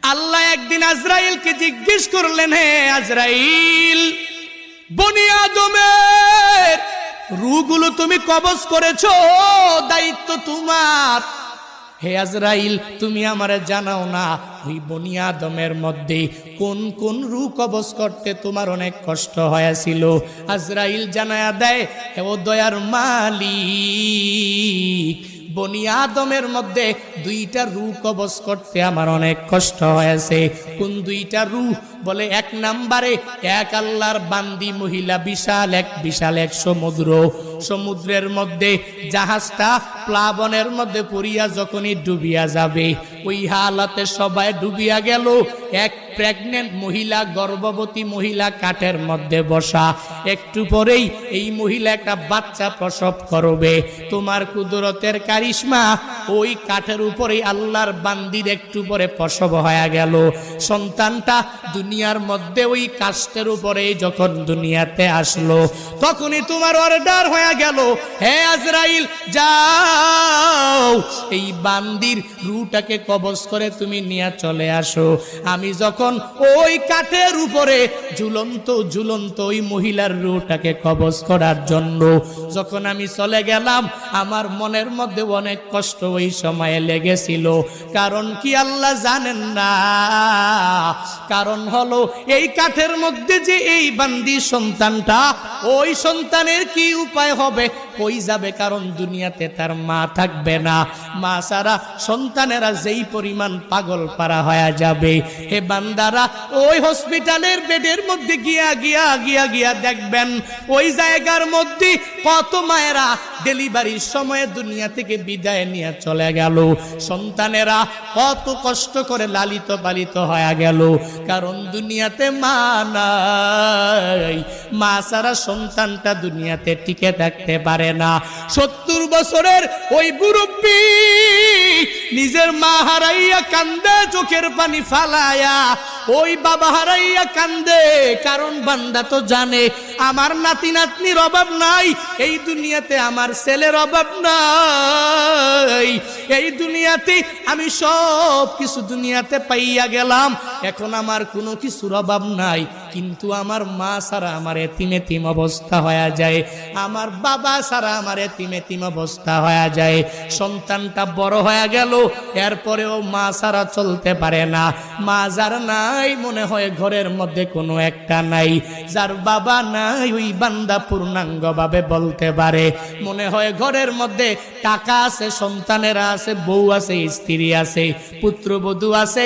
আল্লাহ একদিন আজরাইলকে জিজ্ঞেস করলেন, হে আজরাইল, বনি আদমের রূহগুলো তুমি কবজ করেছো, দায়িত্ব তোমার। হে আজরাইল, তুমি আমারে জানাও না ওই বনি আদমের মধ্যে কোন কোন রূহ কবজ করতে তোমার অনেক কষ্ট হয়েছিল? আজরাইল জানায়া দেয়, হে ও দয়ার মালিক, বনি আদমের মধ্যে দুইটা রূহ কবজ করতে আমার অনেক কষ্ট হয়েছে। কোন দুইটা রূহ? বলে এক নম্বরে এক আল্লাহর বান্দি মহিলা, বিশাল এক সমুদ্রের মধ্যে জাহাজটা প্লাবনের মধ্যে পড়িয়া যখনই ডুবিয়া যাবে, ওই হালাতে সবাই ডুবিয়া গেল। এক প্রেগনেন্ট মহিলা, গর্ভবতী মহিলা কাঠের মধ্যে বসা, একটু পরেই এই মহিলা একটা বাচ্চা প্রসব করবে। তোমার কুদরতের কারিশমা, ওই কাঠের উপরেই আল্লাহর বান্দির একটু পরে প্রসব হয়ে গেল। সন্তানটা দুনিয়ার মধ্যে ওই কাষ্ঠের উপরে যখন দুনিয়াতে আসলো, তখনই তোমার অর্ডার হয়ে গেল, হে আজরাইল, যাও এই বান্দির রূহটাকে কবজ করে তুমি নিয়ে চলে আসো। আমি যখন ওই কাঠের উপরে ঝুলন্ত ওই মহিলার রূহটাকে কবজ করার জন্য যখন আমি চলে গেলাম, আমার মনের মধ্যে অনেক কষ্ট ওই সময়ে লেগেছিল। কারণ কি আল্লাহ জানেন না? কারণ হলো এই কাঠের মধ্যে যে এই বান্দি সন্তানটা, ওই সন্তানের কি উপায় হবে, কই যাবে? কারণ দুনিয়াতে তার মা থাকবে না। মা ছাড়া সন্তানেরা যেই পরিমাণ পাগল পারা হয়ে যাবে, হে বান্দারা, ওই হসপিটালের বেডের মধ্যে গিয়া দেখবেন, ওই জায়গার মধ্যে কত মায়েরা ডেলিভারির সময় দুনিয়া থেকে বিদায় নিয়ে চলে গেল। সন্তানেরা কত কষ্ট করে লালিত পালিত হয়ে গেল, কারণ দুনিয়াতে মা নাই। মা ছাড়া সন্তানটা দুনিয়াতে টিকে থাকতে পারে না। 70 বছরের ওই মুরব্বী নিজের মা হারাইয়া কান্দে, চোখের পানি ফালায়া, ওই বাবা হারাইয়া কান্দে। কারণ বান্দা তো জানে আমার নাতি নাতনির অভাব নাই, এই দুনিয়াতে আমার ছেলের অভাব নাই, এই দুনিয়াতে আমি সব কিছু দুনিয়াতে পাইয়া গেলাম, এখন আমার কোনো কিছুর অভাব নাই। কিন্তু আমার মা ছাড়া আমার এতিম অবস্থা হয়ে যায়, আমার বাবা ছাড়া আমার এতিম অবস্থা হয়ে যায়। সন্তানটা বড় হয়ে গেল, এরপরেও মা ছাড়া চলতে পারে না। মা যার নাই, মনে হয় ঘরের মধ্যে কোনো একটা নাই। যার বাবা নাই, ওই বান্দা পূর্ণাঙ্গ ভাবে বলতে পারে, মনে হয় ঘরের মধ্যে টাকা আছে, সন্তানেরা আছে, বউ আছে, স্ত্রী আছে, পুত্রবধূ আছে,